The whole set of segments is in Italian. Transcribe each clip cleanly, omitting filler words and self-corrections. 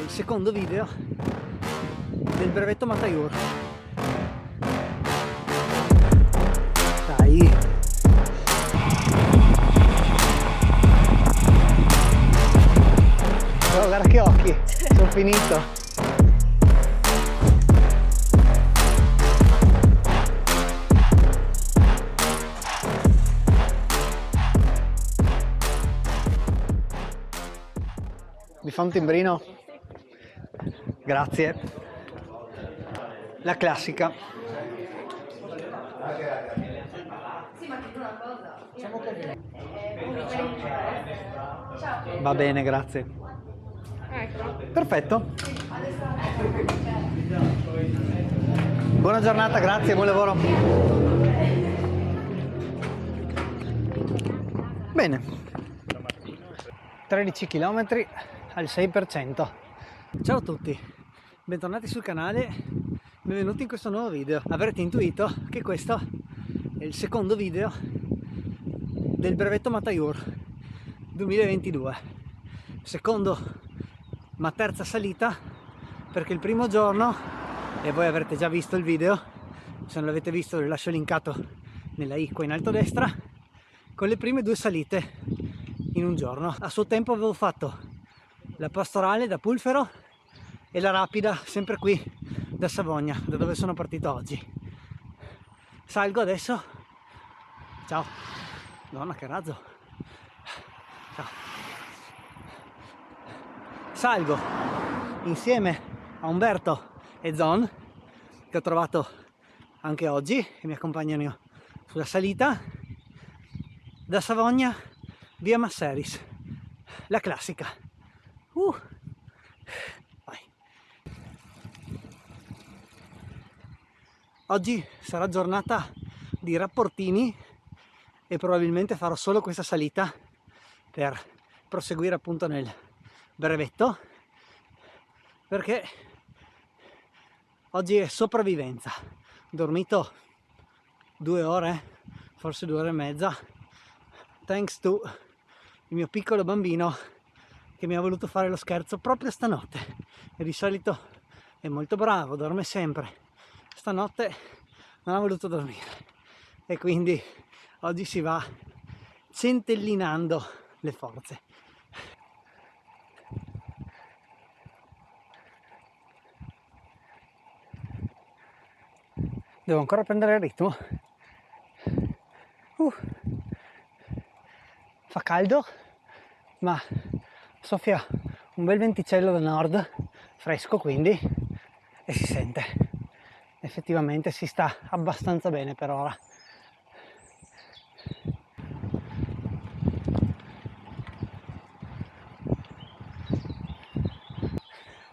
il secondo video del brevetto Mataiur. Dai! Oh, guarda che occhi! Sono finito! Mi fa un timbrino? Grazie. La classica. Va bene, grazie. Perfetto. Buona giornata, grazie, buon lavoro. Bene. 13 km al 6%. Ciao a tutti, bentornati sul canale, benvenuti in questo nuovo video. Avrete intuito che questo è il secondo video del brevetto Mataiur 2022, secondo ma terza salita, perché il primo giorno, e voi avrete già visto il video, se non l'avete visto vi lascio linkato nella i qua in alto a destra, con le prime due salite in un giorno. A suo tempo avevo fatto la pastorale da Pulfero e la rapida sempre qui da Savogna, da dove sono partito oggi. Salgo adesso. Ciao. Madonna, che razzo. Ciao. Salgo insieme a Umberto e Zon, che ho trovato anche oggi e mi accompagnano sulla salita da Savogna via Masseris, la classica. Vai. Oggi sarà giornata di rapportini e probabilmente farò solo questa salita per proseguire appunto nel brevetto, perché oggi è sopravvivenza. Ho dormito 2 ore, forse 2 ore e mezza, thanks to il mio piccolo bambino che mi ha voluto fare lo scherzo proprio stanotte, e di solito è molto bravo, dorme sempre. Stanotte non ha voluto dormire e quindi oggi si va centellinando le forze. Devo ancora prendere il ritmo. Fa caldo, ma soffia un bel venticello da nord, fresco quindi, e si sente. Effettivamente si sta abbastanza bene per ora.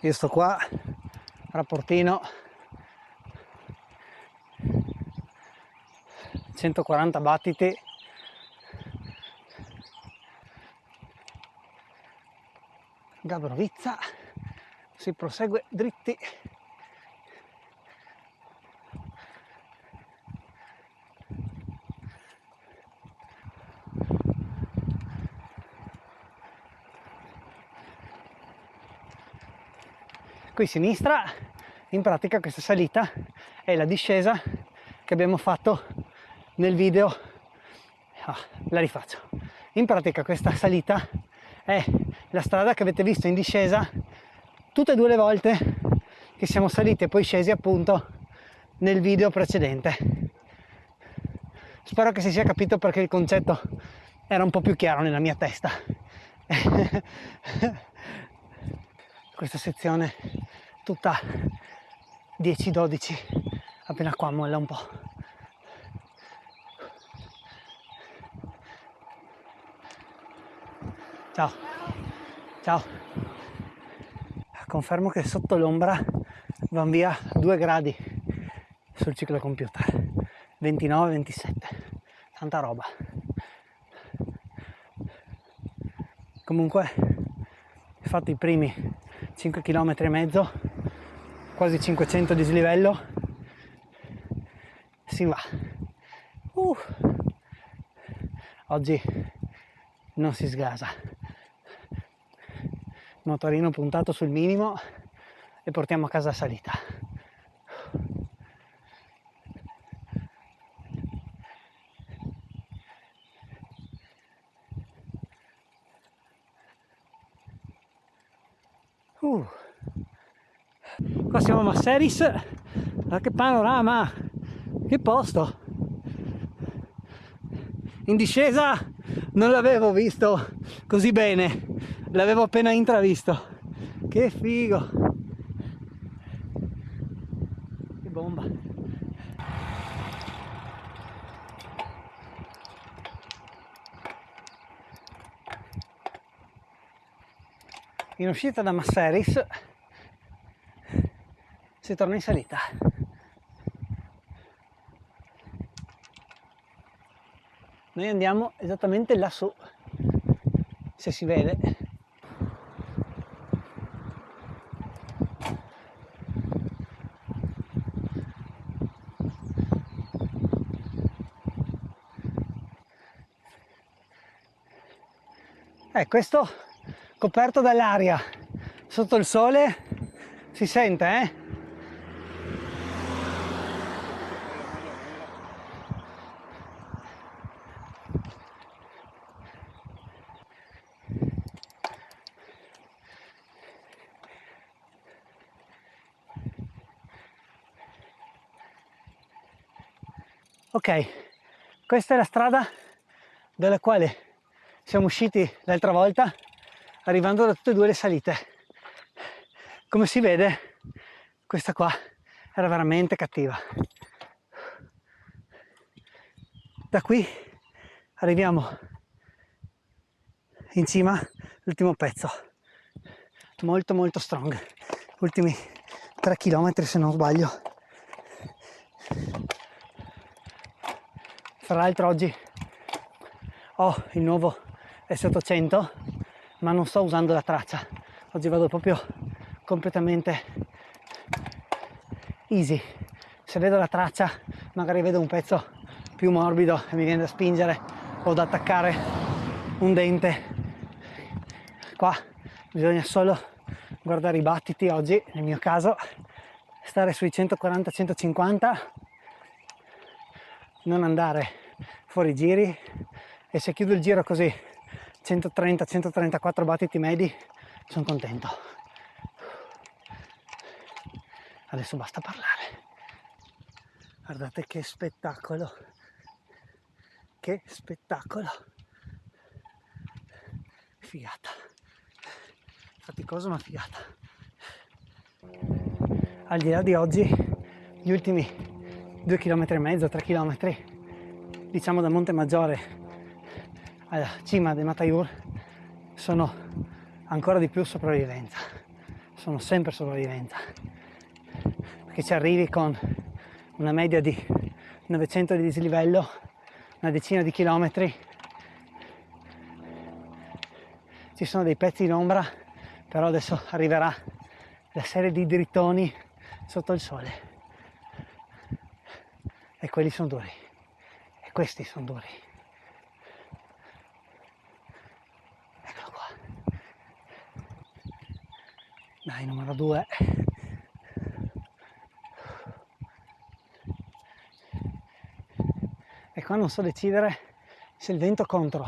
Io sto qua, rapportino 140 battiti, Gabrovizza, si prosegue dritti. Qui a sinistra, in pratica questa salita è la discesa che abbiamo fatto nel video. La rifaccio. In pratica questa salita è la strada che avete visto in discesa tutte e 2 le volte che siamo saliti e poi scesi appunto nel video precedente. Spero che si sia capito, perché il concetto era un po' più chiaro nella mia testa. Questa sezione tutta 10-12, appena qua molla un po'. Ciao. Ciao. Confermo che sotto l'ombra van via 2 gradi sul ciclocomputer, 29-27, tanta roba. Comunque ho fatto i primi 5 km e mezzo, quasi 500 di dislivello, si va. Oggi non si sgasa. motorino puntato sul minimo e portiamo a casa la salita. Qua siamo a Masseris, ma che panorama, che posto! In discesa non l'avevo visto così bene, l'avevo appena intravisto. Che figo! Che bomba! In uscita da Masseris si torna in salita. Noi andiamo esattamente lassù, se si vede. Questo coperto dall'aria sotto il sole si sente, eh? Ok, questa è la strada dalla quale siamo usciti l'altra volta, arrivando da tutte e due le salite. Come si vede, questa qua era veramente cattiva. Da qui arriviamo in cima, l'ultimo pezzo, molto molto strong, ultimi 3 km se non sbaglio. Fra l'altro oggi ho il nuovo S800, ma non sto usando la traccia, oggi vado proprio completamente easy. Se vedo la traccia magari vedo un pezzo più morbido e mi viene da spingere o da attaccare un dente. Qua bisogna solo guardare i battiti oggi, nel mio caso stare sui 140-150, non andare fuori giri, e se chiudo il giro così 130-134 battiti medi sono contento. Adesso basta parlare. Guardate che spettacolo, che spettacolo, figata, faticoso ma figata. Al di là di oggi, gli ultimi 2,5 km, 3 km, diciamo da Monte Maggiore alla cima del Mataiur, sono ancora di più sopravvivenza, sono sempre sopravvivenza, perché ci arrivi con una media di 900 di dislivello, una decina di chilometri, ci sono dei pezzi in ombra, però adesso arriverà la serie di drittoni sotto il sole, e quelli sono duri, e questi sono duri. Eccolo qua, dai, numero 2. E qua non so decidere se il vento contro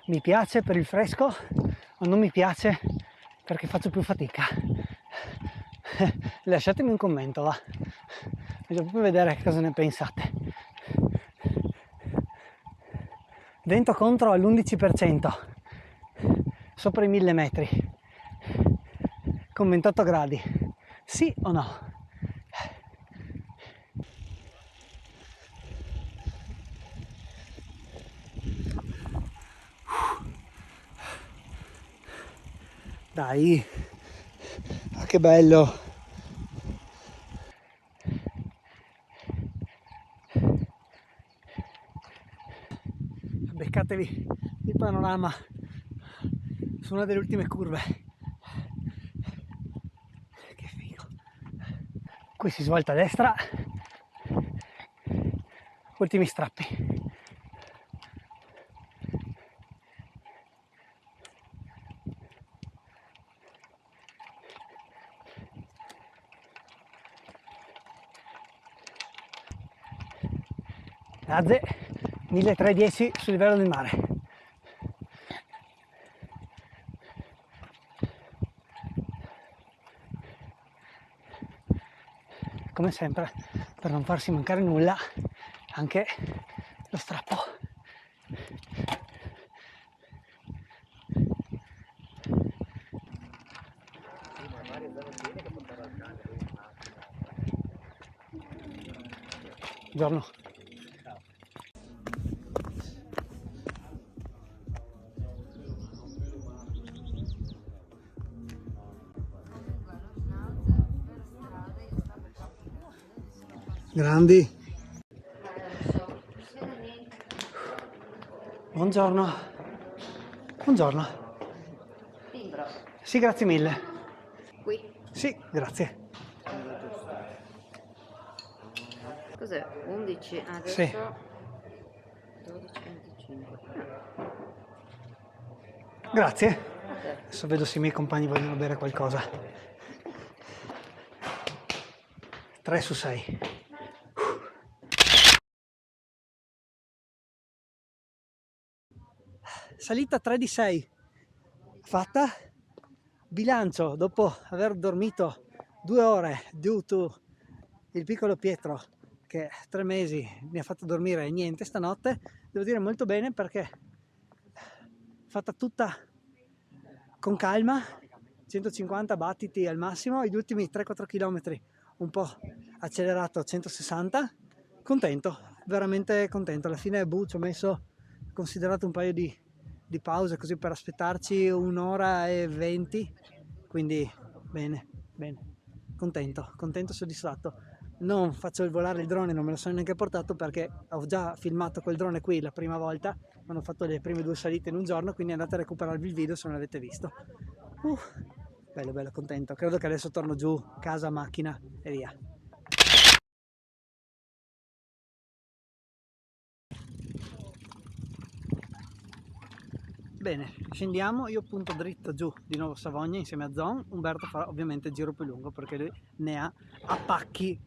mi piace per il fresco o non mi piace perché faccio più fatica. Lasciatemi un commento, va. Voglio proprio vedere che cosa ne pensate. Vento contro all'11%, sopra i 1000 metri, con 28 gradi. Sì o no? Dai, ah, che bello! Beccatevi il panorama su una delle ultime curve. Che figo! Qui si svolta a destra, ultimi strappi. Grazie. 1310 sul livello del mare. Come sempre, per non farsi mancare nulla, anche lo strappo. Buongiorno. Grandi. Buongiorno. Buongiorno. Timbro. Sì, grazie mille. Qui. Sì, grazie. Cos'è? 11 adesso? Sì. 12,25. Grazie. Adesso vedo se i miei compagni vogliono bere qualcosa. 3 su 6. Salita 3 di 6. Fatta. Bilancio dopo aver dormito 2 ore due to il piccolo Pietro che 3 mesi mi ha fatto dormire niente stanotte. Devo dire molto bene perché fatta tutta con calma, 150 battiti al massimo, gli ultimi 3-4 km un po' accelerato, 160, contento, veramente contento. Alla fine ci ho messo, considerato un paio di pause così per aspettarci 1 ora e 20, quindi bene, contento, soddisfatto. Non faccio il volare il drone, non me lo sono neanche portato perché ho già filmato quel drone qui la prima volta, quando ho fatto le prime 2 salite in un giorno, quindi andate a recuperarvi il video se non l'avete visto. Bello, contento. Credo che adesso torno giù, casa, macchina e via. Bene, scendiamo, io punto dritto giù di nuovo Savogna insieme a Zon. Umberto farà ovviamente il giro più lungo perché lui ne ha a pacchi.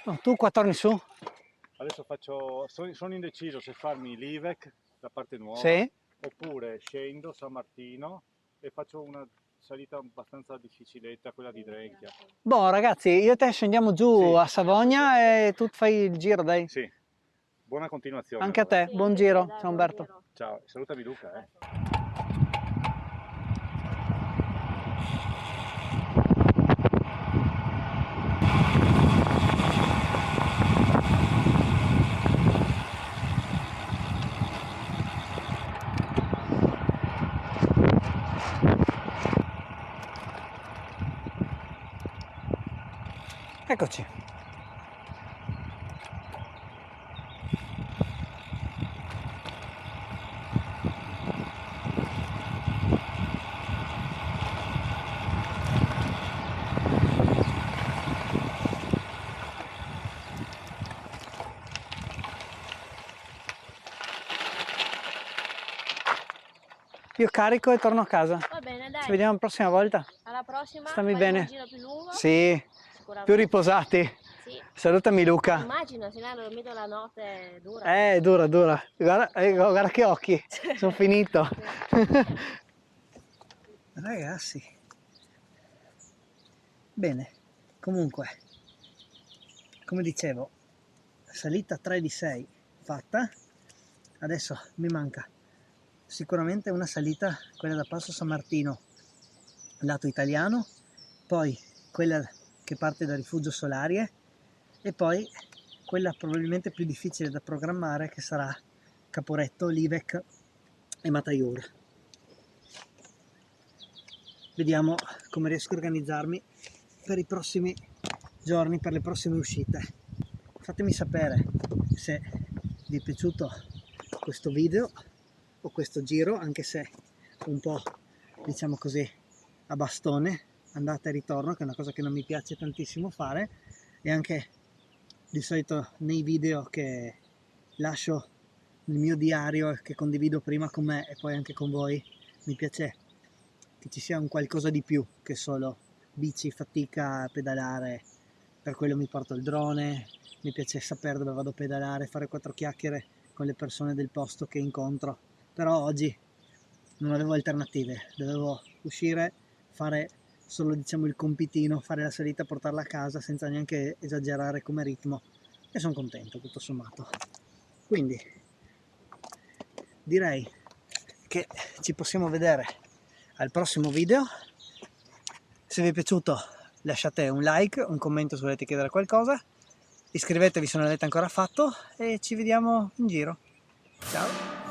No, tu qua torni su? Adesso sono indeciso se farmi l'Ivec, la parte nuova, Sì? oppure scendo San Martino e faccio una salita abbastanza difficiletta, quella di Drenchia. Boh ragazzi, io e te scendiamo giù Sì. a Savogna e tu fai il giro, dai. Sì, buona continuazione. Anche allora. a te, buon giro, ciao Umberto. Ciao, salutami Luca. Eccoci. Io carico e torno a casa. Va bene, dai. Ci vediamo la prossima volta. Alla prossima. Stammi Fai bene. un giro più lungo. Sì, Sicuramente. più riposati. Sì. Salutami Luca. Immagino, se no hanno dormito la notte dura. Dura. Guarda che occhi, sono finito. Ragazzi, bene, comunque, come dicevo, salita 3 di 6 fatta. Adesso mi manca sicuramente una salita, quella da Passo San Martino lato italiano, poi quella che parte da Rifugio Solarie e poi quella probabilmente più difficile da programmare, che sarà Caporetto, Livec e Mataiur. Vediamo come riesco a organizzarmi per i prossimi giorni, per le prossime uscite. Fatemi sapere se vi è piaciuto questo video o questo giro, anche se un po', diciamo così, a bastone, andata e ritorno, che è una cosa che non mi piace tantissimo fare, e anche di solito nei video che lascio nel mio diario e che condivido prima con me e poi anche con voi, mi piace che ci sia un qualcosa di più che solo bici, fatica, pedalare. Per quello mi porto il drone, mi piace sapere dove vado a pedalare, fare 4 chiacchiere con le persone del posto che incontro. Però oggi non avevo alternative, dovevo uscire, fare solo, diciamo, il compitino, fare la salita, portarla a casa senza neanche esagerare come ritmo, e sono contento tutto sommato. Quindi direi che ci possiamo vedere al prossimo video. Se vi è piaciuto lasciate un like, un commento se volete chiedere qualcosa, iscrivetevi se non l'avete ancora fatto e ci vediamo in giro. Ciao!